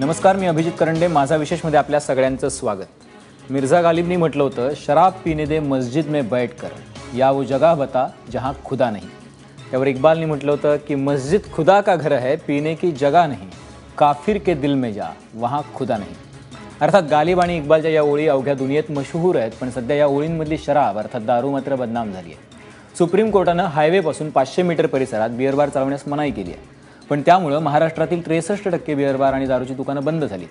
नमस्कार, मी अभिजित करंडे. माझा विशेषमध्ये आपल्या सगळ्यांचं स्वागत. मिर्झा गालिबनी म्हटलं होतं, शराब पीने दे मस्जिद में बैठकर, या वो जगह बता जहां खुदा नहीं. त्यावर इक्बालनी म्हटलं होतं की मस्जिद खुदा का घर है, पीने की जगह नहीं, काफिर के दिल में जा, वहां खुदा नहीं. अर्थात गालिब आणि इक्बालच्या या ओळी अवघ्या दुनियेत मशहूर आहेत, पण सध्या या ओळींमधली शराब अर्थात दारू मात्र बदनाम झाली आहे. सुप्रीम कोर्टानं हायवेपासून 500 मीटर परिसरात बिअर बार चालवण्यास मनाई केली आहे, पण त्यामुळे महाराष्ट्रातील 63% बिअर बार आणि दारूची दुकानं बंद झाली.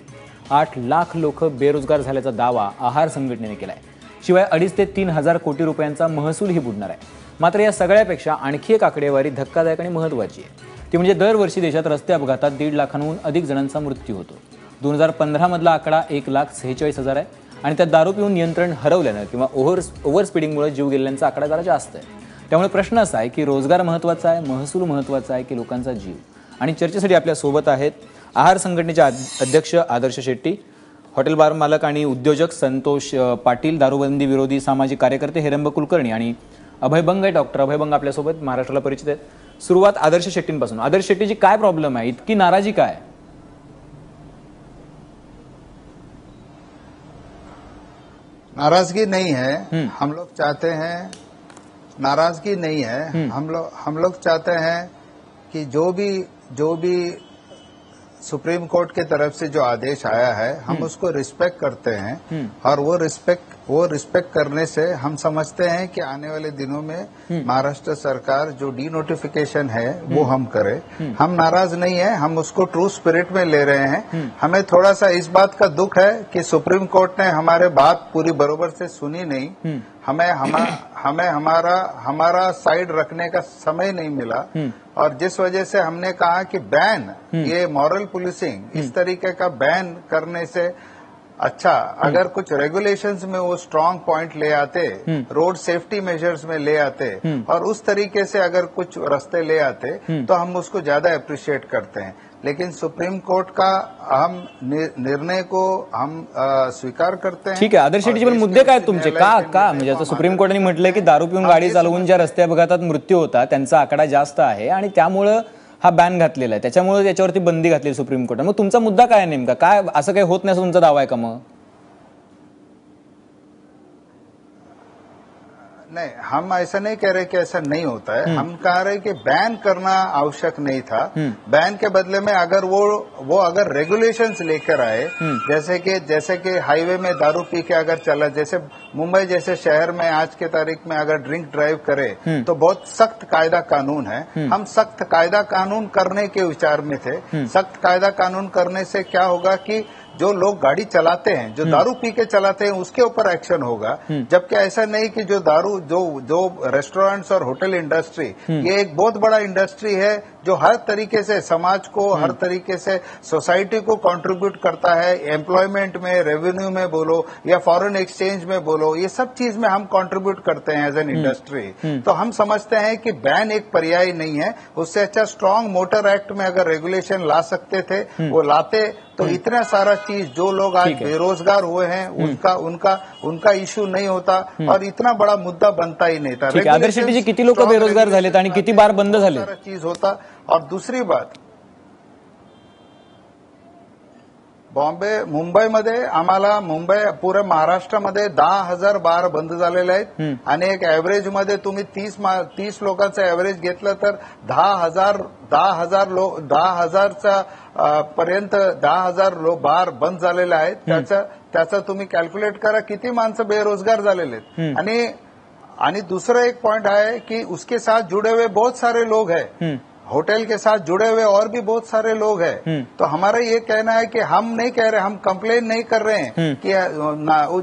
8 लाख लोक बेरोजगार झाल्याचा दावा आहार संघटनेने केला आहे. शिवाय 2.5 ते 3 हजार कोटी रुपयांचा महसूलही बुडणार आहे. मात्र या सगळ्यापेक्षा आणखी एक आकडेवारी धक्कादायक आणि महत्त्वाची आहे. ती म्हणजे दरवर्षी देशात रस्ते अपघातात 1.5 लाखांहून अधिक जणांचा मृत्यू होतो. 2015 मधला आकडा 1,46,000 आहे आणि त्यात दारू पिऊन नियंत्रण हरवल्यानं किंवा ओव्हर स्पीडिंगमुळे जीव गेलेल्यांचा आकडा जरा जास्त आहे. त्यामुळे प्रश्न असा आहे की रोजगार महत्त्वाचा आहे, महसूल महत्त्वाचा आहे की लोकांचा जीव? आणि चर्चेसाठी आपल्या सोबत आहेत आहार संघटनेचे अध्यक्ष आदर्श शेट्टी, हॉटेल बार मालक आणि उद्योजक संतोष पाटील, दारूबंदी विरोधी सामाजिक कार्यकर्ते हेरंब कुलकर्णी आणि अभय बंग आहे. डॉक्टर अभय बंग आपल्यासोबत महाराष्ट्राला परिचित आहेत. सुरुवात आदर्श शेट्टींपासून. आदर्श शेट्टीजी, काय प्रॉब्लेम आहे? इतकी नाराजी काय? नाराजगी नहीं है, हम लोग चाहते हैं, नाराजगी नहीं है, हम लोग चाहते हैं कि जो भी सुप्रीम कोर्ट के तरफ से जो आदेश आया है हम उसको रिस्पेक्ट करते हैं और वो रिस्पेक्ट करने से हम समझते हैं कि आने वाले दिनों में महाराष्ट्र सरकार जो डी नोटिफिकेशन है वो हम करें. हम नाराज नहीं है, हम उसको ट्रू स्पिरिट में ले रहे हैं. हमें थोड़ा सा इस बात का दुख है कि सुप्रीम कोर्ट ने हमारे बात पूरी बरोबर से सुनी नहीं. हमें हमारा साइड रखने का समय नहीं मिला और जिस वजह से हमने कहा कि बैन, ये मॉरल पुलिसिंग, इस तरीके का बैन करने से अच्छा अगर कुछ रेगुलेशंस में वो स्ट्रांग पॉइंट ले आते, रोड सेफ्टी मेजर्स में ले आते और उस तरीके से अगर कुछ रास्ते ले आते तो हम उसको ज्यादा अप्रिशिएट करते हैं. लेकिन सुप्रीम कोर्ट का हम निर्णय को हम स्वीकार करते हैं. ठीक आहे आदर्श शेट्टीजी, पण मुद्दे काय तुमचे? का म्हणजे आता सुप्रीम कोर्टाने म्हटलंय की दारू पिऊन गाडी चालवून ज्या रस्ते अपघातात मृत्यू होता त्यांचा आकडा जास्त आहे आणि त्यामुळे हा बॅन घातलेला आहे, त्याच्यामुळे त्याच्यावरती बंदी घातली सुप्रीम कोर्टाने. मग तुमचा मुद्दा काय नेमका? काय असं काही होत नाही असं तुमचा दावा आहे का? मग नहीं, हम ऐसा नहीं कह रहे कि ऐसा नहीं होता है. हम कह रहे कि बैन करना आवश्यक नहीं था. बैन के बदले में अगर वो अगर रेगुलेशंस लेकर आए, जैसे कि हाईवे में दारू पी के अगर चला, जैसे मुंबई जैसे शहर में आज के तारीख में अगर ड्रिंक ड्राइव करे तो बहुत सख्त कायदा कानून है. हम सख्त कायदा कानून करने के विचार में थे. सख्त कायदा कानून करने से क्या होगा कि जो लोग गाड़ी चलाते हैं, जो दारू पी के चलाते हैं, उसके ऊपर एक्शन होगा. जबकि ऐसा नहीं कि जो दारू जो रेस्टोरेंट्स और होटल इंडस्ट्री, ये एक बहुत बड़ा इंडस्ट्री है जो हर तरीके से समाज को, हर तरीके से सोसाइटी को कंट्रीब्यूट करता है. एम्प्लॉयमेंट में, रेवेन्यू में बोलो या फॉरेन एक्सचेंज में बोलो, ये सब चीज में हम कंट्रीब्यूट करते हैं एज एन इंडस्ट्री. तो हम समझते हैं कि बैन एक पर्याय नहीं है. उससे अच्छा स्ट्रांग मोटर एक्ट में अगर रेगुलेशन ला सकते थे वो लाते तो इतना सारा चीज जो लोग आज बेरोजगार हुए हैं उनका इश्यू नहीं होता और इतना बड़ा मुद्दा बनता ही नहीं था. आदर्श शेट्टीजी, किती लोक बेरोजगार झालेत आणि किती बार बंद झाले? चीज होता. और दूसरी बात, मुंबईमध्ये आम्हाला पुऱ्या महाराष्ट्रामध्ये 10,000 बार बंद झालेले आहेत आणि एक ऍव्हरेज मध्ये तुम्ही 30 लोकांचं ऍव्हरेज घेतलं तर 10,000च्या पर्यंत 10,000 बार बंद झालेले आहेत. त्याचं तुम्ही कॅल्क्युलेट करा किती माणसं बेरोजगार झालेले आहेत. आणि दूसरा एक पॉइंट है कि उसके साथ जुड़े हुए बहुत सारे लोग हैं, होटल के साथ जुड़े हुए और भी बहुत सारे लोग हैं. तो हमारा ये कहना है कि हम नहीं कह रहे, हम कंप्लेन नहीं कर रहे हैं कि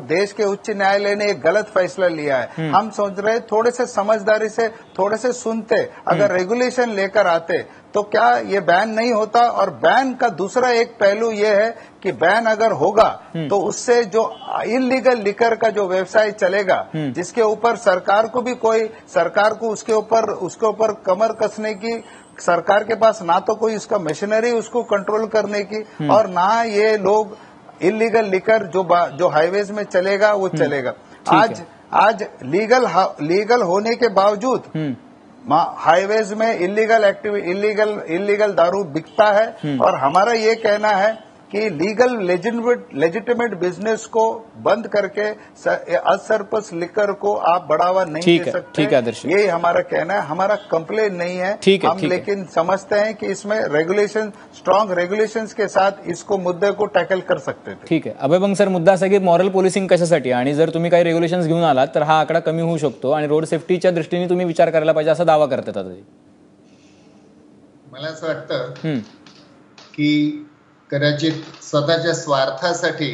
देश के उच्च न्यायालय ने एक गलत फैसला लिया है. हम सोच रहे थोड़े से समझदारी से, थोड़े से सुनते, अगर रेगुलेशन लेकर आते तो क्या ये बैन नहीं होता. और बैन का दूसरा एक पहलू ये है कि बैन अगर होगा तो उससे जो इलीगल लिकर का जो व्यवसाय चलेगा, जिसके ऊपर सरकार को उसके ऊपर कमर कसने की सरकार के पास ना तो कोई उसका मशीनरी उसको कंट्रोल करने की और ना ये लोग इलीगल लिकर जो हाईवेज में चलेगा वो चलेगा. आज लीगल होने के बावजूद हाईवेज में इलीगल दारू बिकता है और हमारा ये कहना है कि लीगल लेजिटिमेट बिजनेस को बंद करके असरपस लिकर को आप बढ़ावा नहीं दे सकते। ठीक है आदर्श, यही हमारा कहना है। हमारा कंप्लेन नहीं है, हम लेकिन समझते हैं कि इसमें रेगुलेशन, स्ट्रांग रेगुलेशंस के साथ इसको मुद्दे को टॅकल कर सकते थे। ठीक आहे अभय बंग सर, मुद्दा असा की मॉरल पोलिसिंग कशासाठी, आणि जर तुम्ही काही रेग्युलेशन्स घेऊन आलात तर हा आकडा कमी होऊ शकतो आणि रोड सेफ्टीच्या दृष्टीने तुम्ही विचार करायला पाहिजे असा दावा करतात आता। मला असं वाटतं की कदाचित स्वतःच्या स्वार्थासाठी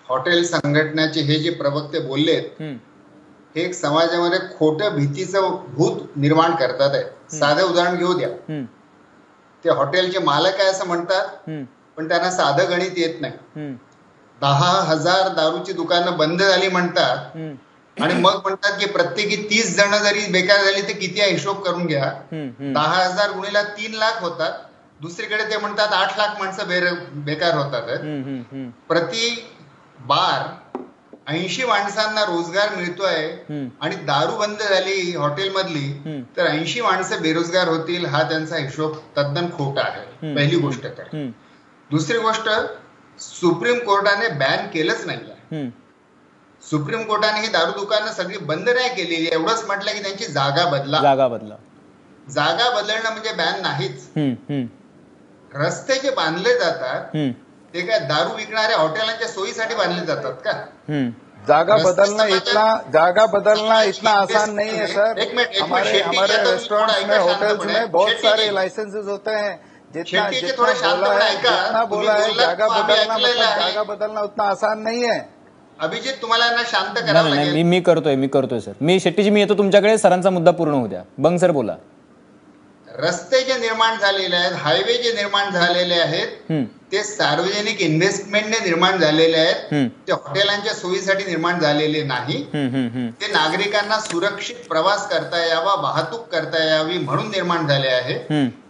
हॉटेल संघटनेचे हे जे प्रवक्ते बोललेत हे एक समाजामध्ये खोटं भीतीचं भूत निर्माण करतात आहे। साधं उदाहरण घेऊ द्या, ते हॉटेलचे मालक आहे असं म्हणतात पण त्यांना साधं गणित येत नाही। 10,000 दारूची दुकानं बंद झाली म्हणतात आणि मग म्हणतात की प्रत्येकी 30 जण जरी बेकार झाली तर किती आहे हिशोब करून घ्या। 10,000 गुणिले 3 लाख होतात। दुसरीकडे ते म्हणतात 8 लाख माणसं बेकार होतात। प्रति बार 80 माणसांना रोजगार मिळतोय आणि दारू बंद झाली हॉटेलमधली तर 80 माणसं बेरोजगार होतील, हा त्यांचा हिशोब तद्दन खोटा आहे। पहिली गोष्ट तर। दुसरी गोष्ट, सुप्रीम कोर्टाने बॅन केलंच नाही। सुप्रीम कोर्टाने ही दारू दुकानं सगळी बंद नाही केलेली, एवढंच म्हटलं की त्यांची जागा बदला। जागा बदलणं म्हणजे बॅन नाहीच। रस्ते जे बांधले जातात ते काय दारू विकणाऱ्या हॉटेलांच्या सोयीसाठी बांधले जातात का? जागा बदलना इतना आसान नहीं है सर। हमारे रेस्टोरेंट्स में, होटल्स में बहुत सारे लाइसेंसेस होते हैं। जितना बोला है जागा बदलना उतना आसान नहीं है। अभिजित, तुम्हाला ना शांत करावं लागेल। मी करतोय सर। मी शेट्टीजी, मी येतो तुमच्याकडे, सरांचा मुद्दा पूर्ण होऊ द्या। बंग सर बोला। रस्ते जे निर्माण झालेले आहेत, हायवे जे निर्माण झालेले आहेत ते सार्वजनिक इन्व्हेस्टमेंटने निर्माण झालेले आहेत, ते हॉटेलांच्या सोयीसाठी निर्माण झालेले नाही। ते नागरिकांना सुरक्षित प्रवास करता यावा, वाहतूक करता यावी म्हणून निर्माण झाले आहे।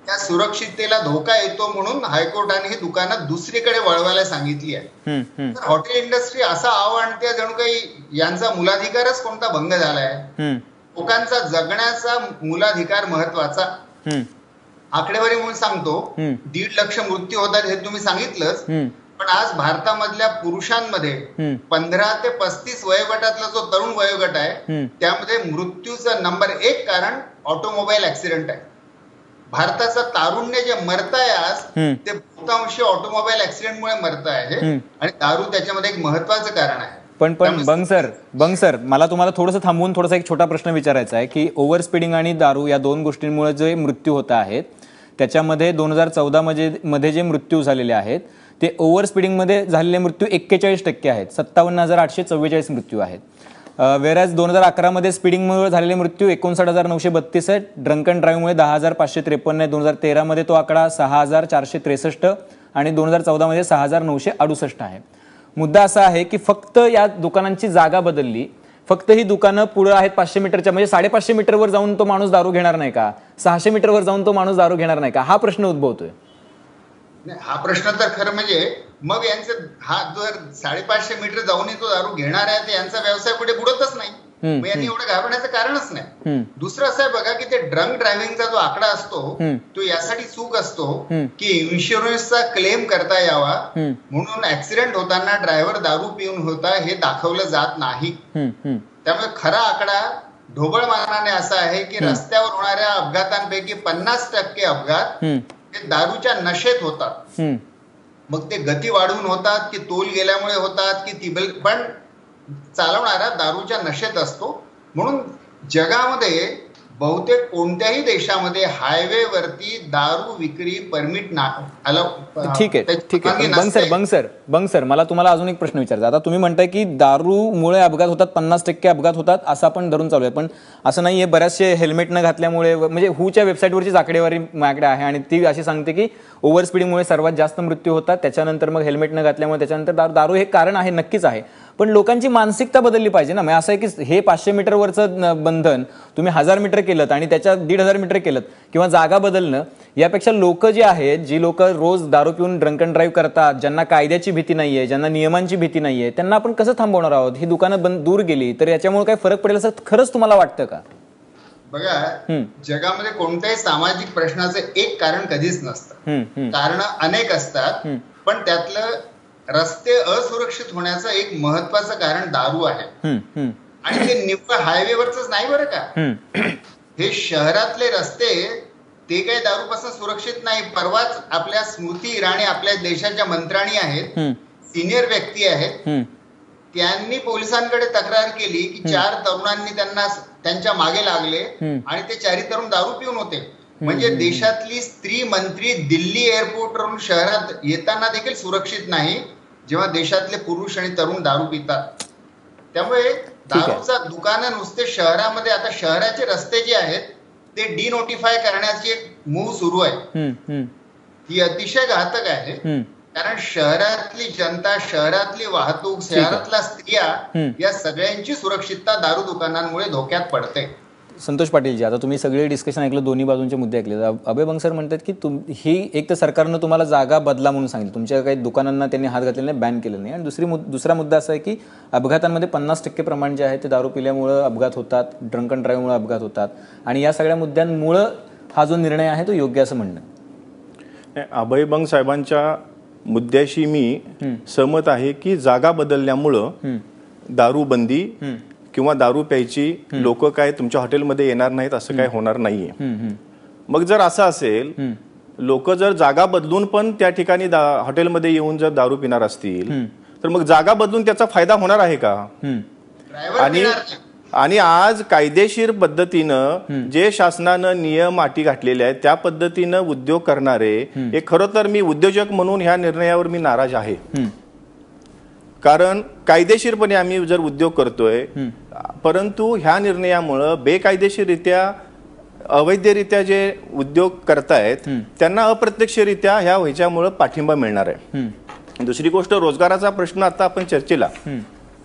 त्या सुरक्षिततेला धोका येतो म्हणून हायकोर्टाने ही दुकानं दुसरीकडे वळवायला सांगितली आहे। तर हॉटेल इंडस्ट्री असा आणते जणू काही यांचा मूलाधिकारच कोणता भंग झालाय। लोकांचा जगण्याचा मूलाधिकार महत्वाचा। आकडेवारी म्हणून सांगतो, 1.5 लाख मृत्यू होतात हे तुम्ही सांगितलंच, पण आज भारतामधल्या पुरुषांमध्ये 15 ते 35 वयोगटातला जो तरुण वयोगट आहे त्यामध्ये मृत्यूचं नंबर 1 कारण ऑटोमोबाईल ऍक्सिडेंट आहे। भारताचं तारुण्य जे मरत आहे आज ते बहुतांशी ऑटोमोबाईल ऍक्सिडेंटमुळे मरत आहे आणि दारू त्याच्यामध्ये एक महत्वाचं कारण आहे। पण बंग सर, मला तुम्हाला थोडंसं थांबवून थोडासा एक छोटा प्रश्न विचारायचा आहे की ओव्हर स्पीडिंग आणि दारू या दोन गोष्टींमुळे जे मृत्यू होत आहेत त्याच्यामध्ये 2014 मध्ये जे मृत्यू झालेले आहेत ते ओव्हर स्पीडिंगमध्ये झालेले मृत्यू 41% आहेत। 57,844 मृत्यू आहेत। वेराज 2011 मध्ये स्पीडिंगमुळे झालेले मृत्यू 59,932 आहेत। ड्रंक अँड ड्राईव्हमुळे 10,553 आहे। 2013 मध्ये तो आकडा 6,463 आणि 2014 मध्ये 6,968 आहे। मुद्दा असा आहे की फक्त या दुकानांची जागा बदलली, फक्त ही दुकानं पुढे आहेत 500 मीटरच्या, म्हणजे 550 मीटरवर जाऊन तो माणूस दारू घेणार नाही का? 600 मीटरवर जाऊन तो माणूस दारू घेणार नाही का? हा प्रश्न उद्भवतोय। हा प्रश्न तर खरं म्हणजे मग यांचं हा जर 550 मीटर जाऊन तो दारू घेणार आहे तर यांचा व्यवसाय पुढे बुडतच नाही, मग यांनी एवढं घाबरण्याचं कारणच नाही। दुसरं असं आहे बघा की ते ड्रंक ड्रायव्हिंगचा जो आकडा असतो तो यासाठी चूक असतो की इन्शुरन्सचा क्लेम करता यावा म्हणून ऍक्सिडेंट होताना ड्रायव्हर दारू पिऊन होता हे दाखवलं जात नाही। त्यामुळे खरा आकडा ढोबळमानाने असा आहे की रस्त्यावर होणाऱ्या अपघातांपैकी 50% अपघात हे दारूच्या नशेत होतात। मग ते गती वाढवून होतात की तोल गेल्यामुळे होतात की पण चालवणारा दारूच्या नशेत असतो। म्हणून जगामध्ये बहुतेक कोणत्याही देशामध्ये हायवे वरती दारू विक्री परमिट ठीक आहे। बंग सर मला तुम्हाला अजून एक प्रश्न विचारायचा। आता तुम्ही म्हणताय की दारूमुळे अपघात होतात, 50% अपघात होतात असं आपण धरून चालू आहे, पण असं नाहीये। बऱ्याचशे हेल्मेट न घातल्यामुळे, म्हणजे हूच्या वेबसाईटवरची आकडेवारी माझ्याकडे आहे आणि ती अशी सांगते की ओव्हर स्पीडिंगमुळे सर्वात जास्त मृत्यू होतात, त्याच्यानंतर मग हेल्मेट न घातल्यामुळे, त्याच्यानंतर दारू हे कारण आहे, नक्कीच आहे। पण लोकांची मानसिकता बदलली पाहिजे ना। मग असं आहे की हे 500 मीटरवरचं बंधन तुम्ही 1000 मीटर केलं आणि त्याच्या 1,500 मीटर केलं किंवा जागा बदलणं, यापेक्षा लोक जे आहेत, जी लोक रोज दारू पिऊन ड्रंक अँड ड्राईव्ह करतात, ज्यांना कायद्याची भीती नाहीये, ज्यांना नियमांची भीती नाहीये, त्यांना आपण कसं थांबवणार आहोत? ही दुकानं दूर गेली तर याच्यामुळे काय फरक पडेल असं खरंच तुम्हाला वाटतं का? बघा, जगामध्ये कोणत्याही सामाजिक प्रश्नाचं एक कारण कधीच नसतं, कारण अनेक असतात, पण त्यातलं रस्ते असुरक्षित होण्याचं एक महत्वाचं कारण दारू आहे. आणि ते निव्वळ हायवेवरच नाही बरं का, हे शहरातले रस्ते ते काही दारूपासून सुरक्षित नाही. परवाच आपल्या स्मृती इराणी आपल्या देशाच्या मंत्र्याणी आहेत, सिनियर व्यक्ती आहेत, त्यांनी पोलिसांकडे तक्रार केली की 4 तरुणांनी त्यांच्या मागे लागले आणि ते 4 तरुण दारू पिऊन होते. म्हणजे देशातली स्त्री मंत्री दिल्ली एअरपोर्टवरून शहरात येताना देखील सुरक्षित नाही, जेव्हा देशातले पुरुष आणि तरुण दारू पितात. त्यामुळे दारूचा दुकानं नुसते शहरामध्ये, आता शहराचे रस्ते जे आहेत ते डिनोटिफाय करण्याची एक मूव्ह सुरू आहे. ही अतिशय घातक आहे, कारण शहरातली जनता, शहरातली वाहतूक, शहरातल्या स्त्रिया या सगळ्यांची सुरक्षितता दारू दुकानांमुळे धोक्यात पडते. संतोष पाटीलजी, आता तुम्ही सगळे डिस्कशन ऐकलं, दोन्ही बाजूंचे मुद्दे ऐकले. अभय बंग सर म्हणतात की ही एक तर सरकारनं तुम्हाला जागा बदला म्हणून सांगितलं, तुमच्या काही दुकानांना त्यांनी हात घातलेले नाही, बॅन केलं नाही. आणि दुसरा मुद्दा असा आहे की अपघातांमध्ये 50% प्रमाण जे आहे ते दारू पिल्यामुळं अपघात होतात, ड्रंक अँड ड्राईव्हमुळे अपघात होतात. आणि या सगळ्या मुद्द्यांमुळं हा जो निर्णय आहे तो योग्य असं म्हणणं. अभय बंग साहेबांच्या मुद्द्याशी मी सहमत आहे की जागा बदलल्यामुळं दारूबंदी किंवा दारू प्यायची लोक काय तुमच्या हॉटेलमध्ये येणार नाहीत असं काय होणार नाहीये. मग जर असं असेल, लोक जर जागा बदलून पण त्या ठिकाणी हॉटेलमध्ये येऊन जर दारू पिणार असतील तर मग जागा बदलून त्याचा फायदा होणार आहे का? आणि आज कायदेशीर पद्धतीनं जे शासनानं नियम अटी घातलेले आहेत त्या पद्धतीनं उद्योग करणारे, हे खरं तर मी उद्योजक म्हणून ह्या निर्णयावर मी नाराज आहे. कारण कायदेशीरपणे आम्ही जर उद्योग करतोय, परंतु ह्या निर्णयामुळं बेकायदेशीररित्या, अवैधरित्या जे उद्योग करतायत त्यांना अप्रत्यक्षरित्या ह्या व्हायच्यामुळं पाठिंबा मिळणार आहे. दुसरी गोष्ट, रोजगाराचा प्रश्न आता आपण चर्चेला,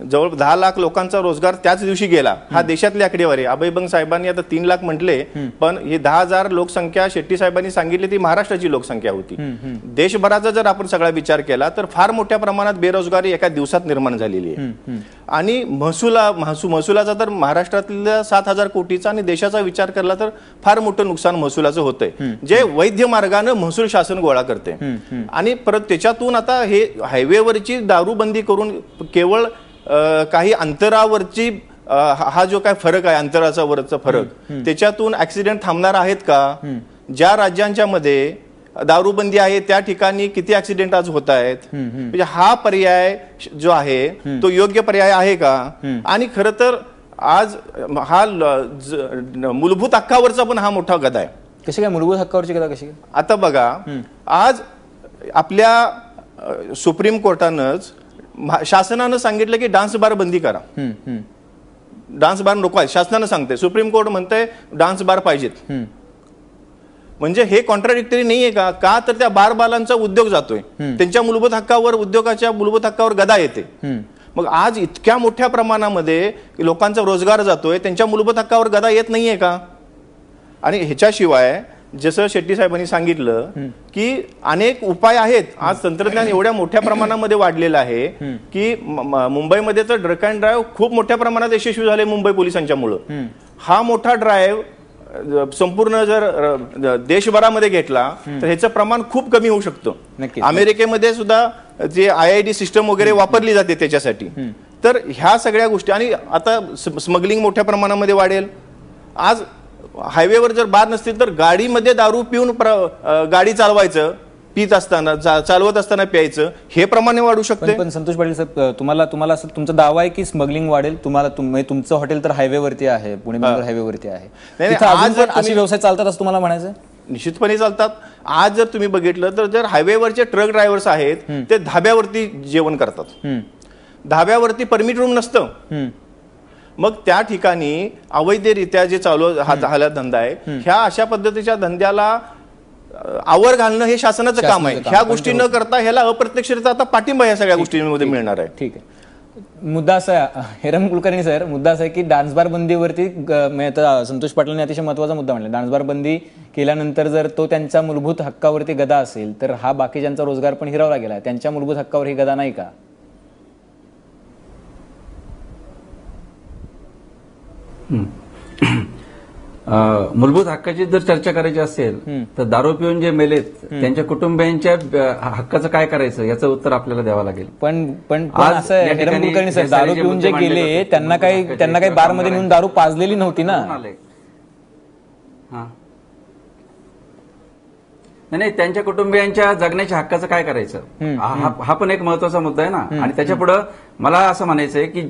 जवळ 10 लाख लोकांचा रोजगार त्याच दिवशी गेला. हा देशातली आकडेवारी. अभय बंग साहेबांनी आता 3 लाख म्हटले, पण हे 10,000 लोकसंख्या शेट्टी साहेबांनी सांगितली ती महाराष्ट्राची लोकसंख्या होती. देशभराचा जर आपण सगळा विचार केला तर फार मोठ्या प्रमाणात बेरोजगारी एका दिवसात निर्माण झालेली आहे. आणि महसुलाचा तर महाराष्ट्रातल्या 7,000 कोटीचा आणि देशाचा विचार केला तर फार मोठं नुकसान महसुलाचं होतंय, जे वैध मार्गानं महसूल शासन गोळा करते. आणि परत त्याच्यातून आता हे हायवेवरची दारूबंदी करून केवळ काही अंतरावरची हा जो काय फरक आहे, अंतराचा वरचा फरक, त्याच्यातून ऍक्सिडेंट थांबणार आहेत का? ज्या राज्यांच्या मध्ये दारूबंदी आहे त्या ठिकाणी किती ऍक्सिडेंट आज होत आहेत? म्हणजे हा पर्याय जो आहे तो योग्य पर्याय आहे का? आणि खरं तर आज हा मूलभूत हक्कावरचा पण हा मोठा गदा आहे. कशी काय मूलभूत हक्कावरची गदा कशी? आता बघा, आज आपल्या सुप्रीम कोर्टानंच शासनानं सांगितलं की डान्स बार बंदी करा. डान्स बार नको आहे, शासनानं सांगते. सुप्रीम कोर्ट म्हणते डान्स बार पाहिजेत. म्हणजे हे कॉन्ट्राडिक्टरी नाहीये का? का तर त्या बारबालांचा उद्योग जातोय, त्यांच्या मूलभूत हक्कावर, उद्योगाच्या मूलभूत हक्कावर गदा येते. मग आज इतक्या मोठ्या प्रमाणामध्ये लोकांचा रोजगार जातोय, त्यांच्या मूलभूत हक्कावर गदा येत नाहीये का? आणि ह्याच्याशिवाय जसं शेट्टी साहेबांनी सांगितलं की अनेक उपाय आहेत. आज तंत्रज्ञान एवढ्या मोठ्या प्रमाणामध्ये वाढलेलं आहे की मुंबईमध्ये तर ड्रंक अँड ड्राईव्ह खूप मोठ्या प्रमाणात यशस्वी झाले मुंबई पोलिसांच्यामुळं. हा मोठा ड्राईव्ह संपूर्ण जर देशभरामध्ये घेतला तर ह्याचं प्रमाण खूप कमी होऊ शकतं. अमेरिकेमध्ये सुद्धा जे IID सिस्टम वगैरे वापरली जाते त्याच्यासाठी. तर ह्या सगळ्या गोष्टी, आणि आता स्मगलिंग मोठ्या प्रमाणामध्ये वाढेल. आज हायवेवर जर बार नसतील तर गाडीमध्ये दारू पिऊन गाडी चालवायचं, पित असताना चालवत असताना प्यायचं, हे प्रमाणे वाढू शकते. पण संतोष पाटील साहेब, तुम्हाला तुमचा दावा आहे की स्मगलिंग वाढेल? तुमचं हॉटेल तर हायवेवरती आहे, पुणे बेंगलोर हायवेवरती आहे, आज जर असे व्यवसाय चालतात असं तुम्हाला म्हणायचं? निश्चितपणे चालतात. आज जर तुम्ही बघितलं तर जर हायवेवरचे ट्रक ड्रायव्हर्स आहेत ते धाब्यावरती जेवण करतात. धाब्यावरती परमिट रूम नसतं. मग त्या ठिकाणी अवैधरित्या जे चालू हा धंदा आहे, ह्या अशा पद्धतीच्या धंद्याला आवर घालणं हे शासनाचं काम आहे. ह्या गोष्टी न करता ह्याला अप्रत्यक्षरित्या आता पाठिंबा या सगळ्या गोष्टींमध्ये मिळणार आहे. ठीक आहे. मुद्दा असा आहे, हेरम कुलकर्णी सर, मुद्दा असा आहे की डान्सबार बंदीवरती संतोष पाटलांनी अतिशय महत्वाचा मुद्दा म्हणला. डान्सबार बंदी केल्यानंतर जर तो त्यांच्या मूलभूत हक्कावरती गदा असेल तर हा बाकीच्यांचा रोजगार पण हिरावला गेला, त्यांच्या मूलभूत हक्कावर ही गदा नाही का? मूलभूत हक्काची जर चर्चा करायची असेल तर दारू पिऊन जे मेलेत त्यांच्या कुटुंबियांच्या हक्काचं काय करायचं याचं उत्तर आपल्याला द्यावं लागेल. पण असं आहे, हेरम कुलकर्णी सर, दारू पिऊन जे गेले त्यांना काही बारमध्ये नेऊन दारू पाजलेली नव्हती ना. नाही, त्यांच्या कुटुंबियांच्या जगण्याच्या हक्काचं काय करायचं हा पण एक महत्वाचा मुद्दा आहे ना. आणि त्याच्या पुढे मला असं म्हणायचंय की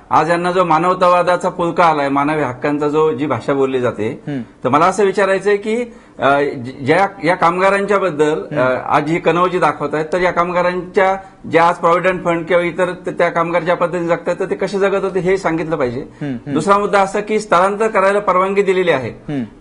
आज यांना जो मानवतावादाचा पुलका आलाय, मानवी हक्कांचा जी भाषा बोलली जाते, तर मला असं विचारायचंय की या कामगारांच्या बद्दल आज ही कनौजी दाखवत आहेत, तर या कामगारांच्या ज्या आज प्रॉव्हिडंट फंड किंवा इतर त्या कामगार ज्या पद्धतीने जगतात तर ते कसे जगत होते हे सांगितलं पाहिजे. दुसरा मुद्दा असा की स्थलांतर करायला परवानगी दिलेली आहे,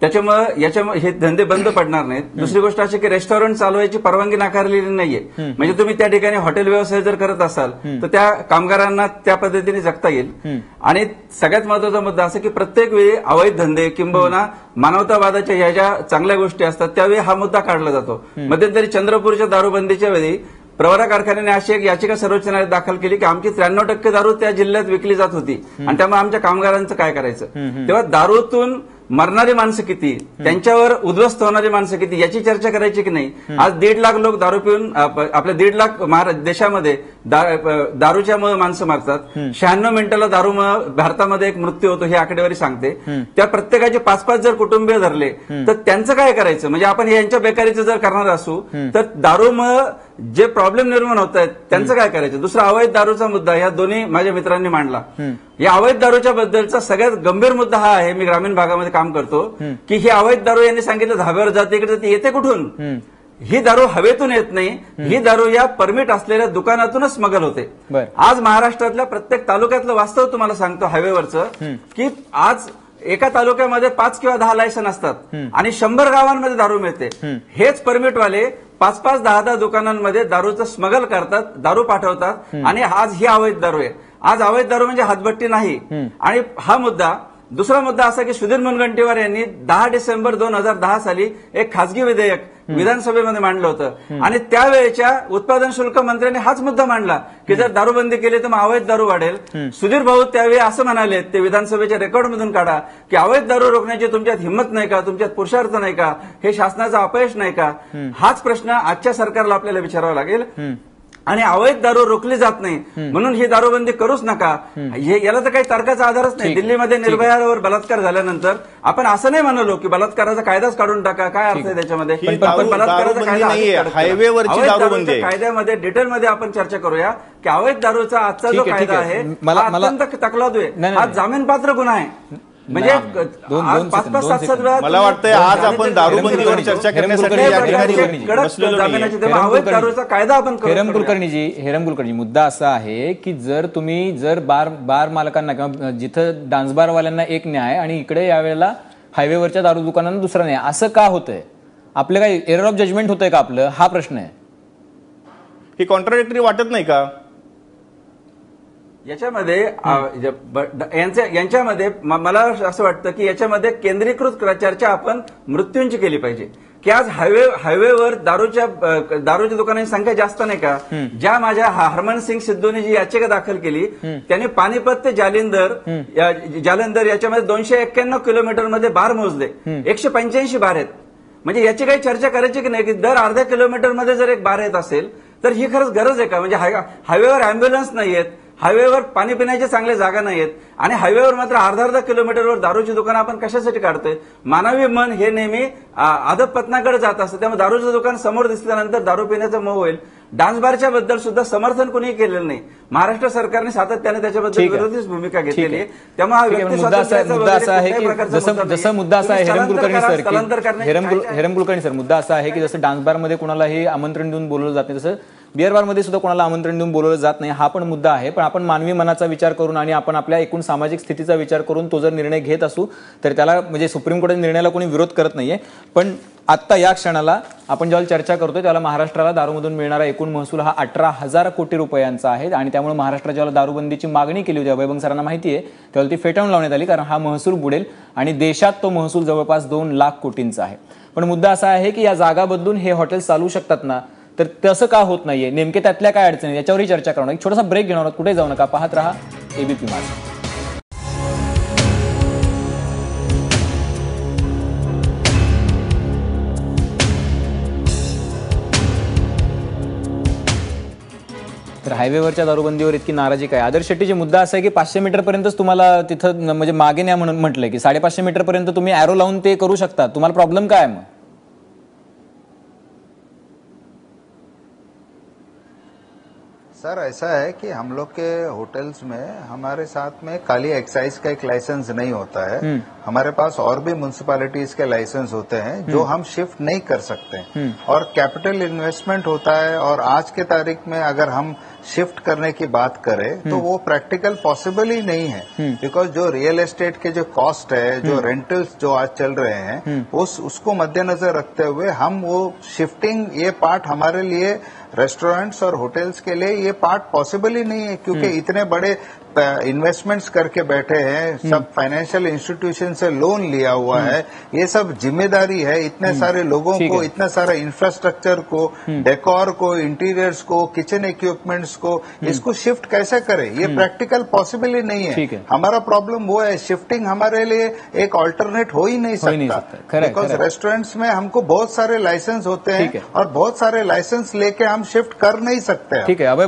त्याच्यामुळे हे धंदे बंद पडणार नाहीत. दुसरी गोष्ट अशी की रेस्टॉरंट चालवायची परवानगी नाकारलेली नाहीये, म्हणजे तुम्ही त्या ठिकाणी हॉटेल व्यवसाय जर करत असाल तर त्या कामगारांना त्या पद्धतीने जगता येईल. आणि सगळ्यात महत्वाचा मुद्दा असा की प्रत्येक वेळी अवैध धंदे किंबहुना मानवतावादाच्या ह्या ज्या चांगल्या गोष्टी असतात त्यावेळी हा मुद्दा काढला जातो. मध्यंतरी चंद्रपूरच्या दारूबंदीच्या वेळी प्रवरा कारखान्याने अशी एक याचिका सर्वोच्च न्यायालयात दाखल केली की आमची 93% दारू त्या जिल्ह्यात विकली जात होती आणि त्यामुळे आमच्या कामगारांचं काय करायचं. तेव्हा दारूतून मरणारी माणसं किती, त्यांच्यावर उद्ध्वस्त होणारी माणसं किती याची चर्चा करायची की नाही. आज 1.5 लाख लोक दारू पिऊन आपल्या 1.5 लाख देशामध्ये दारूच्या मुळे माणसं मारतात. 96 मिनिटाला दारूमुळे भारतामध्ये एक मृत्यू होतो ही आकडेवारी सांगते. त्या प्रत्येकाचे 5-5 जर कुटुंबीय धरले तर त्यांचं काय करायचं. म्हणजे आपण यांच्या बेकारीचं जर करणार असू तर दारूमुळे जे प्रॉब्लेम निर्माण होत आहेत त्यांचं काय करायचं. दुसरा अवैध दारूचा मुद्दा या दोन्ही माझ्या मित्रांनी मांडला. या अवैध दारूच्या बद्दलचा सगळ्यात गंभीर मुद्दा हा आहे, मी ग्रामीण भागामध्ये काम करतो, की ही अवैध दारू यांनी सांगितलं धाब्यावर जाते, इकडे ती येते कुठून. ही दारू हवेतून येत नाही, ही दारू या परमिट असलेल्या दुकानातूनच स्मगल होते. आज महाराष्ट्रातल्या प्रत्येक तालुक्यातलं वास्तव तुम्हाला सांगतो हायवेवरचं, की आज एका तालुक्यामध्ये 5 किंवा 10 लायसन असतात आणि 100 गावांमध्ये दारू मिळते. हेच परमिटवाले 5-5, 10-10 दुकानांमध्ये दारूचं स्मगल करतात, दारू पाठवतात आणि आज ही अवैध दारू आहे. आज अवैध दारू म्हणजे हातभट्टी नाही. आणि हा मुद्दा. दुसरा मुद्दा असा की सुधीर मुनगंटीवार यांनी 10 डिसेंबर 2010 साली एक खासगी विधेयक विधानसभेमध्ये मांडलं होतं आणि त्यावेळेच्या उत्पादन शुल्क मंत्र्यांनी हाच मुद्दा मांडला की जर दारूबंदी केली तर मग अवैध दारू वाढेल. सुधीर भाऊ त्यावेळी असं म्हणाले, ते विधानसभेच्या रेकॉर्डमधून काढा, की अवैध दारू रोखण्याची तुमच्यात हिंमत नाही का, तुमच्यात पुरुषार्थ नाही का, हे शासनाचं अपयश नाही का. हाच प्रश्न आजच्या सरकारला आपल्याला विचारावा लागेल. आणि अवैध दारू रोखली जात नाही म्हणून ही दारूबंदी करूच नका, याला तर काही तर्काचा आधारच नाही. दिल्लीमध्ये निर्भयावर बलात्कार झाल्यानंतर आपण असं नाही म्हणलो की बलात्काराचा कायदाच काढून टाका, काय अर्थ आहे त्याच्यामध्ये. बलात्काराचा कायदा कायद्यामध्ये डिटेलमध्ये आपण चर्चा करूया की अवैध दारूचा आजचा जो कायदा आहे अत्यंत तकलादू आहे, हा जामीनपात्र गुन्हा आहे. म्हणजे 5-5, 7-7 वेळा मला वाटतंय आज आपण दारूबंदीवर चर्चा करण्यासाठी या ठिकाणी बसलेलो नाही. हेरम कुलकर्णीजी, मुद्दा असा आहे की जर बार मालकांना किंवा जिथं डान्स बारवाल्यांना एक न्याय आणि इकडे यावेळेला हायवेवरच्या दारू दुकानांना दुसरा न्याय, असं का होतंय. आपलं काही एरर ऑफ जजमेंट होतंय का आपलं, हा प्रश्न आहे. ही कॉन्ट्राडिक्टरी वाटत नाही का. याच्यामध्ये मला असं वाटतं की याच्यामध्ये केंद्रीकृत चर्चा आपण मृत्यूंची केली पाहिजे. की आज हायवेवर दारूच्या दुकानांची संख्या जास्त नाही का. ज्या माझ्या हरमनसिंग सिद्धूने जी याचिका दाखल केली त्यांनी पानिपत ते जालंधर याच्यामध्ये 291 किलोमीटरमध्ये बार मोजले, 185 बार आहेत. म्हणजे याची काही चर्चा करायची की नाही की दर अर्ध्या किलोमीटरमध्ये जर एक बार येत असेल तर ही खरंच गरज आहे का. म्हणजे हायवेवर अँब्युलन्स नाहीयेत, हायवेवर पाणी पिण्याच्या चांगल्या जागा नाहीयेत आणि हायवेवर मात्र अर्धा किलोमीटरवर दारूची दुकानं आपण कशासाठी काढतोय. मानवी मन हे नेहमी अधपतनाकडे जात असतं, त्यामुळे दारूचं दुकान समोर दिसल्यानंतर दारू पिण्याचा मोह होईल. डान्स बारच्या बद्दल सुद्धा समर्थन कोणी केलेलं नाही. महाराष्ट्र सरकारने सातत्याने त्याच्याबद्दल विरोधीच भूमिका घेतलेली आहे. त्यामुळे मुद्दा असा आहे की जसं मुद्दा असा आहे हेरम कुलकर्णी सर, मुद्दा असा आहे की जसं डान्स बारमध्ये कोणालाही आमंत्रण देऊन बोलवलं जात नाही, तसं बिअर बारमध्ये सुद्धा कोणाला आमंत्रण देऊन बोलवलं जात नाही. हा पण मुद्दा आहे. पण आपण मानवी मनाचा विचार करून आणि आपण आपल्या एकूण सामाजिक स्थितीचा विचार करून तो जर निर्णय घेत असू तर त्याला म्हणजे सुप्रीम कोर्टाच्या निर्णयाला कोणी विरोध करत नाहीये. पण आत्ता या क्षणाला आपण ज्यावेळेला चर्चा करतोय त्याला महाराष्ट्राला दारूमधून मिळणारा एकूण महसूल हा 18,000 कोटी रुपयांचा आहे आणि त्यामुळे महाराष्ट्रात ज्यावेळेला दारूबंदीची मागणी केली होती, वैभव सरांना माहिती आहे, त्यावेळेला ती फेटाळून लावण्यात आली कारण हा महसूल बुडेल आणि देशात तो महसूल जवळपास 2 लाख कोटींचा आहे. पण मुद्दा असा आहे की या जागा बदलून हे हॉटेल चालू शकतात ना, तर तसं का होत नाहीये, नेमके त्यातल्या काय अडचणी याच्यावरही चर्चा करणार. एक छोटासा ब्रेक घेणार आहोत, कुठे जाऊ नका, पाहत रहा एबीपी माझा. हायवेवरच्या दारूबंदीवर इतकी नाराजी काय? आदर्श शेट्टीचे मुद्दा असा आहे की 500 मीटरपर्यंतच तुम्हाला तिथं म्हणजे मागे न्या म्हणून म्हटलंय की 550 मीटरपर्यंत तुम्ही ॲरो लावून ते करू शकता. तुम्हाला प्रॉब्लेम काय आहे मग? सर ऐसा है कि हम लोग के होटल्स में हमारे साथ में खाली एक्साइज का एक लाइसेंस नहीं होता है, हमारे पास और भी म्युनिसिपैलिटीज के लाइसेंस होते हैं जो हम शिफ्ट नहीं कर सकते और कैपिटल इन्वेस्टमेंट होता है। और आज के तारीख में अगर हम शिफ्ट करने की बात करें तो वो प्रैक्टिकल पॉसिबल ही नहीं है, बिकॉज जो रियल एस्टेट के जो कॉस्ट है, जो रेंटल्स जो आज चल रहे हैं, उसको मद्देनजर रखते हुए हम वो शिफ्टिंग, ये पार्ट हमारे लिए रेस्टोरेंट्स और होटल्स के लिए ये पार्ट पॉसिबल ही नहीं है, क्योंकि इतने बड़े इन्वेस्टमेंट्स करके बैठे हैं, सब फाइनेंशियल इंस्टीट्यूशन से लोन लिया हुआ है, ये सब जिम्मेदारी है इतने सारे लोगों को, इतने सारे इंफ्रास्ट्रक्चर को, डेकोर को, इंटीरियर्स को, किचन इक्विपमेंट्स को, इसको शिफ्ट कैसे करें? ये प्रैक्टिकल पॉसिबल ही नहीं है। हमारा प्रॉब्लम वो है, शिफ्टिंग हमारे लिए एक ऑल्टरनेट हो ही नहीं सकता, बिकॉज रेस्टोरेंट्स में हमको बहुत सारे लाइसेंस होते हैं और बहुत सारे लाइसेंस लेके हम शिफ्ट कर नहीं सकते। ठीक आहे, अभय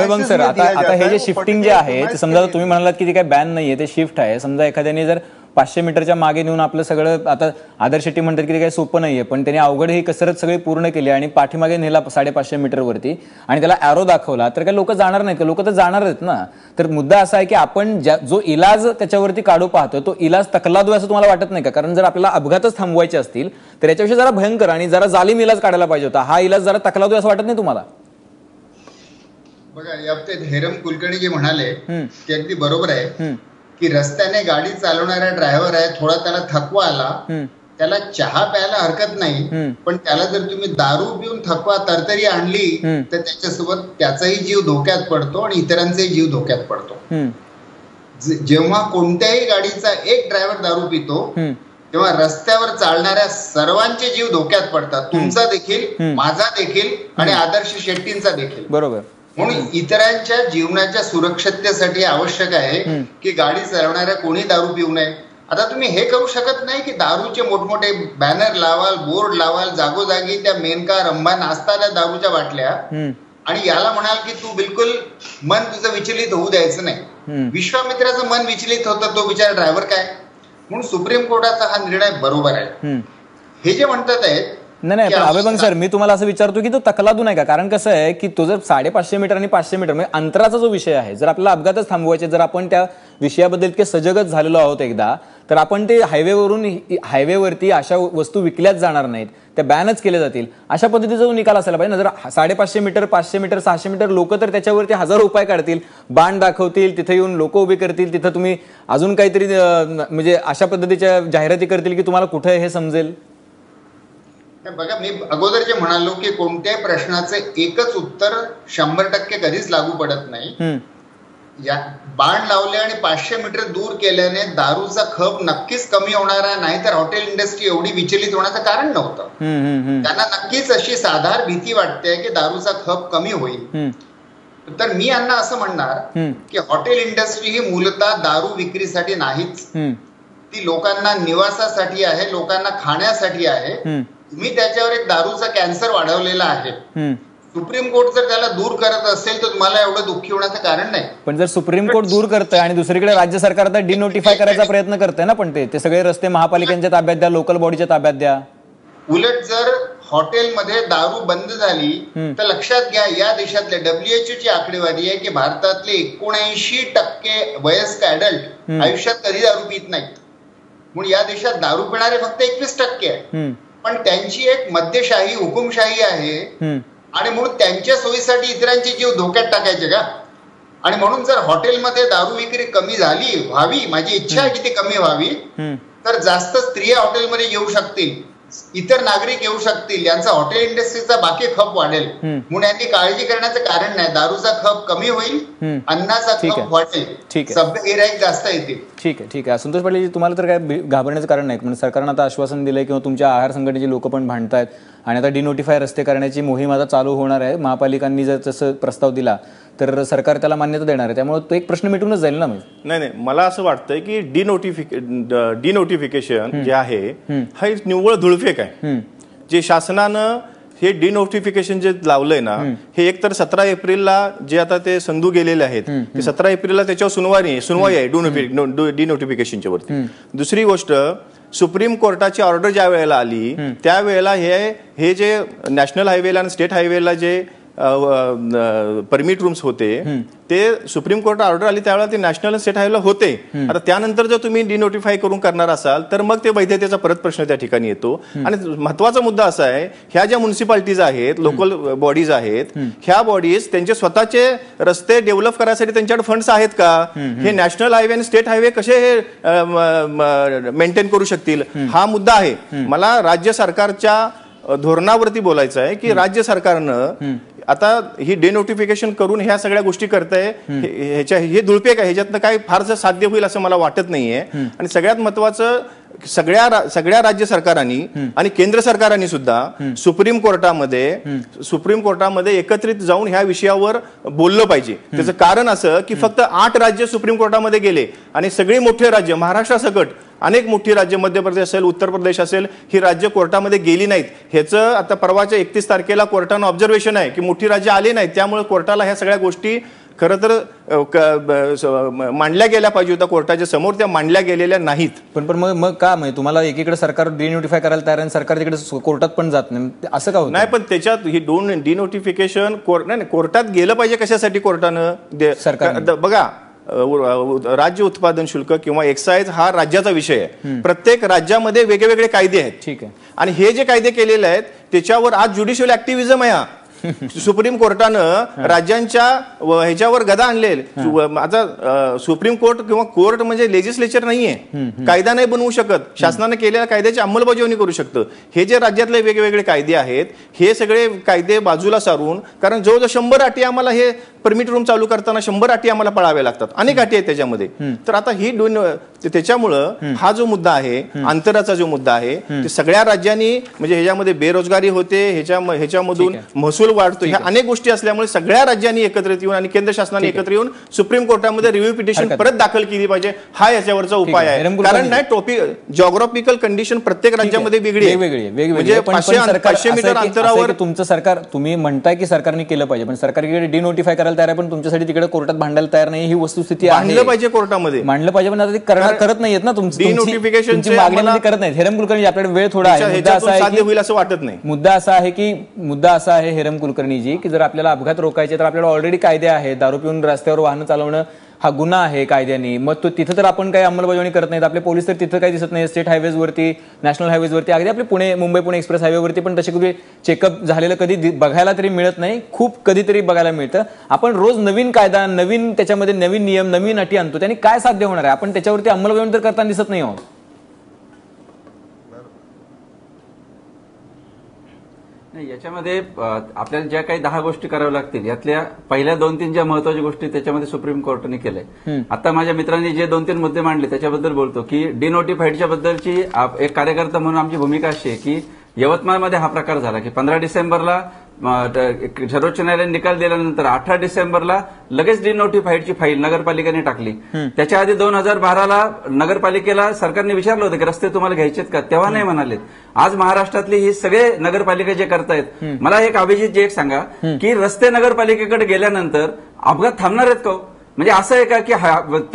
बंग सर, आता हे जे शिफ्टिंग जे आहे, समजा तुम्ही म्हणालात की ते काही बॅन नाहीये, ते शिफ्ट आहे. समजा एखाद्याने जर 500 मीटरच्या मागे नेऊन आपलं सगळं, आता आदर्श शेट्टी म्हणतात की ते काही सोपं नाहीये, पण त्यांनी अवघड ही कसरत सगळी पूर्ण केली आणि पाठीमागे नेला 550 मीटरवरती आणि त्याला ॲरो दाखवला, तर काही लोक जाणार नाहीत का? लोक तर जाणार आहेत ना. तर मुद्दा असा आहे की आपण जो इलाज त्याच्यावरती काढू पाहतो तो इलाज तकलादू असं तुम्हाला वाटत नाही का? कारण जर आपल्याला अपघातच थांबवायचे असतील तर याच्याविषयी जरा भयंकर आणि जरा जालीम इलाज काढायला पाहिजे होता. हा इलाज जरा तकलादू असं वाटत नाही तुम्हाला? बघा, या बाबतीत हेरम कुलकर्णी जे म्हणाले ते अगदी बरोबर आहे की रस्त्याने गाडी चालवणारा ड्रायव्हर आहे, थोडा त्याला थकवा आला, त्याला चहा प्यायला हरकत नाही, पण त्याला जर तुम्ही दारू पिऊन थकवा तरतरी आणली तर त्याच्यासोबत त्याचाही जीव धोक्यात पडतो आणि इतरांचाही जीव धोक्यात पडतो. जेव्हा कोणत्याही गाडीचा एक ड्रायव्हर दारू पितो तेव्हा रस्त्यावर चालणाऱ्या सर्वांचे जीव धोक्यात पडतात, तुमचा देखील, माझा देखील आणि आदर्श शेट्टींचा देखील. बरोबर. म्हणून इतरांच्या जीवनाच्या सुरक्षिततेसाठी आवश्यक आहे की गाडी चालवणाऱ्या कोणी दारू पिऊ नये. आता तुम्ही हे करू शकत नाही की दारूचे मोठमोठे बॅनर लावाल, बोर्ड लावाल, जागोजागी त्या मेनका रंभा नाचताना दारूच्या बाटल्या आणि याला म्हणाल की तू बिलकुल मन तुझं विचलित होऊ द्यायचं नाही. विश्वामित्राचं मन विचलित होतं, तो बिचारा ड्रायव्हर काय? म्हणून सुप्रीम कोर्टाचा हा निर्णय बरोबर आहे. हे जे म्हणतात आहेत नाही, पण अभय बंग सर, मी तुम्हाला असं विचारतो की तो तकलादू नाही का? कारण कसं आहे की तो जर 550 मीटर आणि 500 मीटर म्हणजे अंतराचा जो विषय आहे, जर आपल्याला अपघातच थांबवायचे, जर आपण त्या विषयाबद्दल इतके सजगच झालेलो आहोत एकदा, तर आपण ते हायवेवरती अशा वस्तू विकल्याच जाणार नाहीत, त्या बॅनच केल्या जातील, अशा पद्धतीचा जो निकाल असायला पाहिजे ना. जर 550 मीटर, 500 मीटर, 600 मीटर लोक तर त्याच्यावरती हजारो उपाय काढतील, बाण दाखवतील, तिथे येऊन लोक उभी करतील, तिथं तुम्ही अजून काहीतरी म्हणजे अशा पद्धतीच्या जाहिराती करतील की तुम्हाला कुठे हे समजेल. बघा, मी अगोदर जे म्हणालो की कोणत्याही प्रश्नाचं एकच उत्तर 100% कधीच लागू पडत नाही. या बाण लावले आणि 500 मीटर दूर केल्याने दारूचा खप नक्कीच कमी होणार आहे, नाहीतर हॉटेल इंडस्ट्री एवढी विचलित होण्याचं कारण नव्हतं. त्यांना नक्कीच अशी साधार भीती वाटते की दारूचा खप कमी होईल. तर मी यांना असं म्हणणार की हॉटेल इंडस्ट्री ही मूलतः दारू विक्रीसाठी नाहीच, ती लोकांना निवासासाठी आहे, लोकांना खाण्यासाठी आहे. तुम्ही त्याच्यावर एक दारूचा कॅन्सर वाढवलेला आहे. सुप्रीम कोर्ट जर त्याला दूर करत असेल तर तुम्हाला एवढं दुःखी होण्याचं कारण नाही. पण जर सुप्रीम कोर्ट दूर करतंय आणि दुसरीकडे राज्य सरकार आता डिनोटिफाय करायचा प्रयत्न करतंय ना, पण ते सगळे रस्ते महापालिकांच्या ताब्यात द्या, लोकल बॉडीच्या ताब्यात द्या. उलट जर हॉटेलमध्ये दारू बंद झाली तर लक्षात घ्या, या देशातल्या WHO ची आकडेवारी आहे की भारतातले 79% वयस्क ऍडल्ट आयुष्यात कधी दारू पित नाहीत. म्हणून या देशात दारू पिणारे फक्त 21% आहे. पण त्यांची एक मद्यशाही, हुकुमशाही आहे आणि म्हणून त्यांच्या सोयीसाठी इतरांचे जीव धोक्यात टाकायचे का? आणि म्हणून जर हॉटेलमध्ये दारू विक्री कमी व्हावी, माझी इच्छा आहे की ती कमी व्हावी, तर जास्त स्त्रिया हॉटेलमध्ये येऊ शकतील, इतर नागरिक येऊ शकतील, यांचा हॉटेल इंडस्ट्रीचा बाकी खप वाढेल. म्हणून यांनी काळजी करण्याचं कारण नाही. दारूचा खप कमी होईल, अन्नाचा खप वाढेल, सभ्य गिराईक जास्त येतील. ठीक आहे. संतोष पाटील, तुम्हाला तर काय घाबरण्याचं कारण नाही, म्हणजे सरकारनं आता आश्वासन दिलंय किंवा तुमच्या आहार संघटनेची लोक पण भांडतायत आणि आता डिनोटिफाय रस्ते करण्याची मोहीम आता चालू होणार आहे. महापालिकांनी जर तसं प्रस्ताव दिला तर सरकार त्याला मान्यता देणार आहे, त्यामुळे तो एक प्रश्न मिटूनच जाईल ना. नाही, मला असं वाटतंय की डिनोटिफिकेशन जे आहे हा निव्वळ धुळफेक आहे. जे शासनानं हे डिनोटिफिकेशन जे लावलंय ना, हे एकतर 17 एप्रिलला जे आता ते संधू गेलेले आहेत ते 17 एप्रिलला त्याच्यावर सुनवाई आहे डिनोटिफिकेशनच्या वरती. दुसरी गोष्ट, सुप्रीम कोर्टाची ऑर्डर ज्या वेळेला आली त्यावेळेला हे जे नॅशनल हायवेला आणि स्टेट हायवेला जे परमिट रूम्स होते ते सुप्रीम कोर्ट ऑर्डर आली त्यावेळेला ते नॅशनल आणि स्टेट हायवेला होते. आता त्यानंतर जर तुम्ही डिनोटिफाय करून करणार असाल तर मग ते वैधतेचा परत प्रश्न त्या ठिकाणी येतो. आणि महत्वाचा मुद्दा असा आहे, ह्या ज्या म्युन्सिपालिटीज आहेत, लोकल बॉडीज आहेत, ह्या बॉडीज त्यांचे स्वतःचे रस्ते डेव्हलप करायसाठी त्यांच्याकडे फंड्स आहेत का? हे नॅशनल हायवे आणि स्टेट हायवे कसे हे मेंटेन करू शकतील? हा मुद्दा आहे. मला राज्य सरकारच्या धोरणावरती बोलायचं आहे की राज्य सरकारनं आता ही डिनोटिफिकेशन करून ह्या सगळ्या गोष्टी करताय, हे धुळपे काय, ह्याच्यातनं काय फारसं साध्य होईल असं मला वाटत नाहीये. आणि सगळ्यात महत्वाचं, सगळ्या राज्य सरकारांनी आणि केंद्र सरकारांनी सुद्धा सुप्रीम कोर्टामध्ये एकत्रित जाऊन ह्या विषयावर बोललं पाहिजे. त्याचं कारण असं की फक्त 8 राज्य सुप्रीम कोर्टामध्ये गेले आणि सगळी मोठे राज्य, महाराष्ट्रासकट अनेक मोठी राज्य, मध्य प्रदेश असेल, उत्तर प्रदेश असेल, ही राज्य कोर्टामध्ये गेली नाहीत. ह्याचं आता परवाच्या 31 तारखेला कोर्टानं ऑब्झर्वेशन आहे की मोठी राज्य आली नाहीत, त्यामुळे कोर्टाला ह्या सगळ्या गोष्टी खरं तर मांडल्या गेल्या पाहिजे होत्या कोर्टाच्या समोर, त्या मांडल्या गेलेल्या नाहीत. पण मग का म्हणजे तुम्हाला एकीकडे सरकार डिनोटिफाय करायला तयार आहे, सरकार तिकडे कोर्टात पण जात नाही, असं का होतं? नाही, पण त्याच्यात ही डिनोटिफिकेशन कोर्टात गेलं पाहिजे. कशासाठी कोर्टानं? सरकार बघा, राज्य उत्पादन शुल्क किंवा एक्साईज हा राज्याचा विषय आहे. प्रत्येक राज्यामध्ये वेगवेगळे कायदे आहेत. ठीक आहे. आणि हे जे कायदे केलेले आहेत त्याच्यावर आज ज्युडिशियल ऍक्टिव्हिजम आहे. सुप्रीम कोर्टानं राज्यांच्या ह्याच्यावर गदा आणले. आता सुप्रीम कोर्ट किंवा कोर्ट म्हणजे लेजिस्लेचर नाहीये, कायदा नाही बनवू शकत, शासनाने केलेल्या कायद्याची अंमलबजावणी करू शकतं. हे जे राज्यातले वेगवेगळे कायदे आहेत हे सगळे कायदे बाजूला सारून, कारण जवळजवळ 100 अटी आम्हाला हे परमिट रूम चालू करताना 100 अटी आम्हाला पळाव्या लागतात, अनेक अटी आहेत त्याच्यामध्ये. तर आता ही त्याच्यामुळं हा जो मुद्दा आहे, अंतराचा जो मुद्दा आहे, ते सगळ्या राज्यांनी, म्हणजे ह्याच्यामध्ये बेरोजगारी होते, ह्याच्यामधून महसूल वाढतो, ह्या अनेक गोष्टी असल्यामुळे सगळ्या राज्यांनी एकत्रित येऊन आणि केंद्र शासनाने एकत्र येऊन सुप्रीम कोर्टामध्ये रिव्ह्यू पिटिशन परत दाखल केली पाहिजे. हा याच्यावरचा उपाय आहे. कारण नाही, जॉग्राफिकल कंडिशन प्रत्येक राज्यामध्ये वेगळी आहे. म्हणजे 500 मीटर अंतरावर तुमचं सरकार, तुम्ही म्हणताय की सरकारने केलं पाहिजे, पण सरकार डिनोटिफाय करायला तयार आहे, पण तुमच्यासाठी तिकडे कोर्टात भांडायला तयार नाही, ही वस्तुस्थिती आहे. मांडलं पाहिजे कोर्टामध्ये, मांडलं पाहिजे, पण आता ते करत नाहीयेत ना. तुमची मागणी करत नाहीत. हेरम कुलकर्णी, आपल्याकडे वेळ थोडा आहे, मुद्दा असा आहे होईल असं वाटत नाही. मुद्दा असा आहे हेरम कुलकर्णीजी, की जर आपल्याला अपघात रोखायचे तर आपल्याला ऑलरेडी कायदे आहेत. दारू पिऊन रस्त्यावर वाहन चालवणं हा गुन्हा आहे कायद्याने. मग तो तिथं तर आपण काही अंमलबजावणी करत नाहीत. आपले पोलीस तर तिथं काही दिसत नाही. स्टेट हायवेजवरती, नॅशनल हायवेजवरती, अगदी आपले मुंबई पुणे एक्सप्रेस हायवेवरती पण तसे कधी चेकअप झालेलं कधी बघायला तरी मिळत नाही. खूप कधीतरी बघायला मिळतं. आपण रोज नवीन कायदा, नवीन त्याच्यामध्ये नवीन नियम, नवीन अटी आणतो. त्यांनी काय साध्य होणार आहे? आपण त्याच्यावरती अंमलबजावणी तर करताना दिसत नाही आहोत. याच्यामध्ये आपल्याला ज्या काही 10 गोष्टी कराव्या लागतील, यातल्या पहिल्या 2-3 ज्या महत्वाच्या गोष्टी त्याच्यामध्ये सुप्रीम कोर्टाने केलंय. आता माझ्या मित्रांनी जे 2-3 मुद्दे मांडले त्याच्याबद्दल बोलतो की डिनोटिफाईडच्या बद्दलची एक कार्यकर्ता म्हणून आमची भूमिका अशी आहे की यवतमाळमध्ये हा प्रकार झाला की 15 डिसेंबरला सर्वोच्च न्यायालयाने निकाल दिल्यानंतर 18 डिसेंबरला लगेच डिनोटिफाईडची फाईल नगरपालिकेने टाकली. त्याच्या आधी 2012ला नगरपालिकेला सरकारने विचारलं होतं की रस्ते तुम्हाला घ्यायचेत का, तेव्हा नाही म्हणालेत. आज महाराष्ट्रातली ही सगळे नगरपालिका जे करतायत, मला एक अभिजित एक सांगा की रस्ते नगरपालिकेकडे गेल्यानंतर अपघात थांबणार आहेत का? म्हणजे असं आहे का की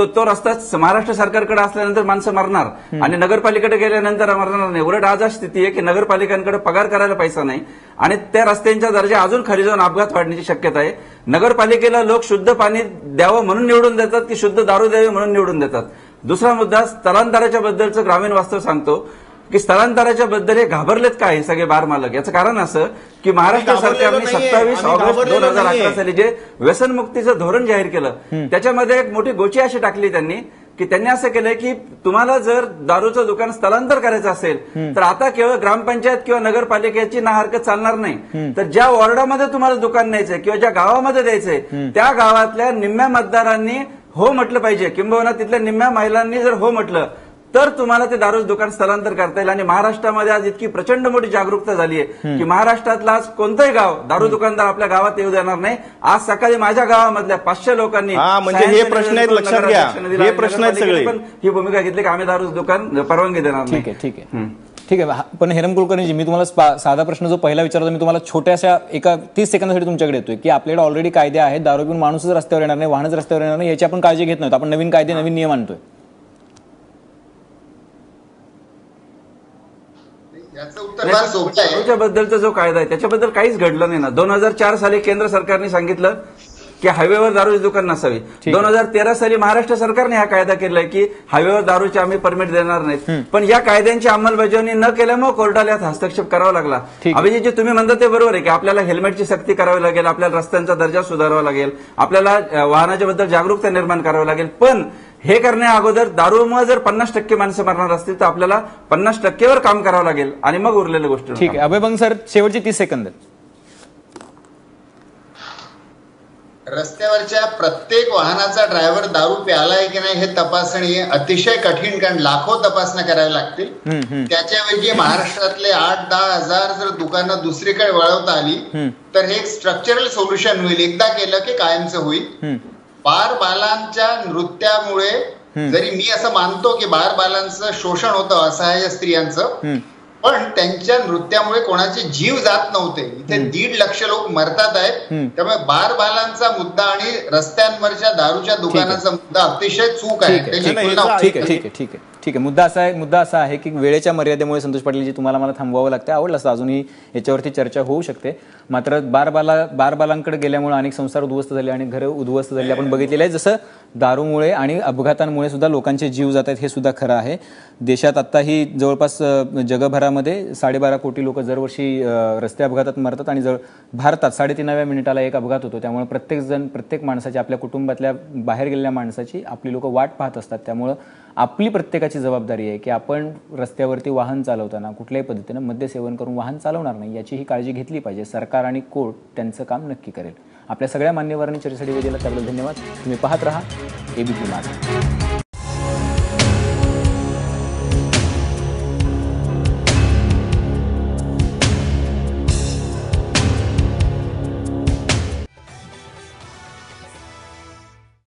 तो रस्ता महाराष्ट्र सरकारकडे असल्यानंतर माणसं मरणार आणि नगरपालिकेकडे गेल्यानंतर मरणार नाही? उलट आज अशी स्थिती आहे की नगरपालिकांकडे पगार करायला पैसा नाही आणि त्या रस्त्यांच्या दर्जा अजून खाली जाऊन अपघात वाढण्याची शक्यता आहे. नगरपालिकेला लोक शुद्ध पाणी द्यावं म्हणून निवडून देतात की शुद्ध दारू द्यावी म्हणून निवडून देतात? दुसरा मुद्दा, स्थलांतराच्या बद्दलचं ग्रामीण वास्तव सांगतो की स्थलांतराच्या बद्दल हे घाबरलेत काय सगळे बार मालक? याचं कारण असं की महाराष्ट्र सरकारने 27 ऑगस्ट 2018 साली जे व्यसनमुक्तीचं धोरण जाहीर केलं त्याच्यामध्ये एक मोठी गोची अशी टाकली त्यांनी की त्यांनी असं केलंय की तुम्हाला जर दारूचं दुकान स्थलांतर करायचं असेल तर आता केवळ ग्रामपंचायत किंवा नगरपालिकेची ना हरकत चालणार नाही, तर ज्या वॉर्डामध्ये तुम्हाला दुकान न्यायचंय किंवा ज्या गावामध्ये द्यायचंय त्या गावातल्या निम्म्या मतदारांनी हो म्हटलं पाहिजे, किंबहुना तिथल्या निम्म्या महिलांनी जर हो म्हटलं तर तुम्हाला ते दारूचं दुकान स्थलांतर करता येईल. आणि महाराष्ट्रामध्ये आज इतकी प्रचंड मोठी जागरूकता झाली आहे की महाराष्ट्रातला आज कोणतंही गाव दारू दुकानदार आपल्या गावात येऊ देणार नाही. आज सकाळी माझ्या गावामधल्या 500 लोकांनी म्हणजे हे प्रश्न आहेत, लक्षात घ्या, हे प्रश्न आहेत सगळे, पण ही भूमिका घेतली की आम्ही दारूचं दुकान परवानगी देणार नाही. ठीक आहे. ठीक आहे. पण हेरम कुलकर्णीजी, मी तुम्हाला साधा प्रश्न जो पहिला विचारतो, मी तुम्हाला छोट्याशा एका 30 सेकंदासाठी तुमच्याकडे येतोय की आपल्याकडे ऑलरेडी कायदे आहेत, दारू पिऊन माणूसच रस्त्यावर येणार नाही, वाहनच रस्त्यावर येणार नाही, याची आपण काळजी घेत नाही, आपण नवीन कायदे नवीन नियम आणतोय. याचं उत्तर फार सोपं आहे. दारूच्याबद्दलचा जो कायदा आहे त्याच्याबद्दल काहीच घडलं नाही ना. 2004 साली केंद्र सरकारने सांगितलं की हायवेवर दारूची दुकान नसावी. 2013 साली महाराष्ट्र सरकारने हा कायदा केलाय की हायवेवर दारूचे आम्ही परमिट देणार नाहीत. पण या कायद्यांची अंमलबजावणी न केल्यामुळे कोर्टाला यात हस्तक्षेप करावा लागला. अभिजित, जे तुम्ही म्हणता ते बरोबर आहे की आपल्याला हेल्मेटची सक्ती करावी लागेल, आपल्याला रस्त्यांचा दर्जा सुधारावा लागेल, आपल्याला वाहनाच्या बद्दल जागरूकता निर्माण करावी लागेल. पण हे करण्या अगोदर दारूमुळे जर 50% माणसं मरणार असतील तर आपल्याला 50%वर काम करावं लागेल आणि मग उरलेल्या गोष्टी. ठीक आहे. अभय बंग सर, शेवटची 30 सेकंद. रस्त्यावरच्या प्रत्येक वाहनाचा ड्रायव्हर दारू प्यालाय की नाही हे तपासणी अतिशय कठीण, कारण लाखो तपासण्या कराव्या लागतील. त्याच्याऐवजी महाराष्ट्रातले 8-10 हजार जर दुकानं दुसरीकडे वळवता आली तर हे एक स्ट्रक्चरल सोल्युशन होईल, एकदा केलं की कायमचं होईल. बालबालांच्या नृत्यामुळे, जरी मी असं मानतो की बालबालांचं शोषण होतं असहाय्य स्त्रियांचं, पण त्यांच्या नृत्यामुळे कोणाचे जीव जात नव्हते. इथे 1.5 लाख लोक मरतात आहेत. त्यामुळे बालबालांचा मुद्दा आणि रस्त्यांवरच्या दारूच्या दुकानाचा मुद्दा अतिशय चूक आहे. ठीक आहे. मुद्दा असा आहे की वेळेच्या मर्यादेमुळे संतोष पाटीलजी तुम्हाला मला थांबवावं लागतं. आवडलं असतं अजूनही याच्यावरती चर्चा होऊ शकते. मात्र बालबालांकडे गेल्यामुळे अनेक संसार उद्ध्वस्त झाले आणि घरं उद्ध्वस्त झाली आपण बघितलेलं आहे. जसं दारूमुळे आणि अपघातांमुळे सुद्धा लोकांचे जीव जात आहेत हे सुद्धा खरं आहे. देशात आत्ताही जवळपास जगभरामध्ये 12.5 कोटी लोक दरवर्षी रस्ते अपघातात मरतात आणि भारतात 3.5व्या मिनिटाला एक अपघात होतो. त्यामुळे प्रत्येक माणसाची, आपल्या कुटुंबातल्या बाहेर गेलेल्या माणसाची आपली लोक वाट पाहत असतात. त्यामुळं आपली प्रत्येकाची जबाबदारी आहे की आपण रस्त्यावरती वाहन चालवताना कुठल्याही पद्धतीनं मद्यसेवन करून वाहन चालवणार नाही याची ही काळजी घेतली पाहिजे. सरकार आणि कोर्ट त्यांचं काम नक्की करेल. आपल्या सगळ्या मान्यवरांनी चर्चेसाठी वेळ दिला त्याबद्दल धन्यवाद. तुम्ही पाहत रहा एबीपी माझा.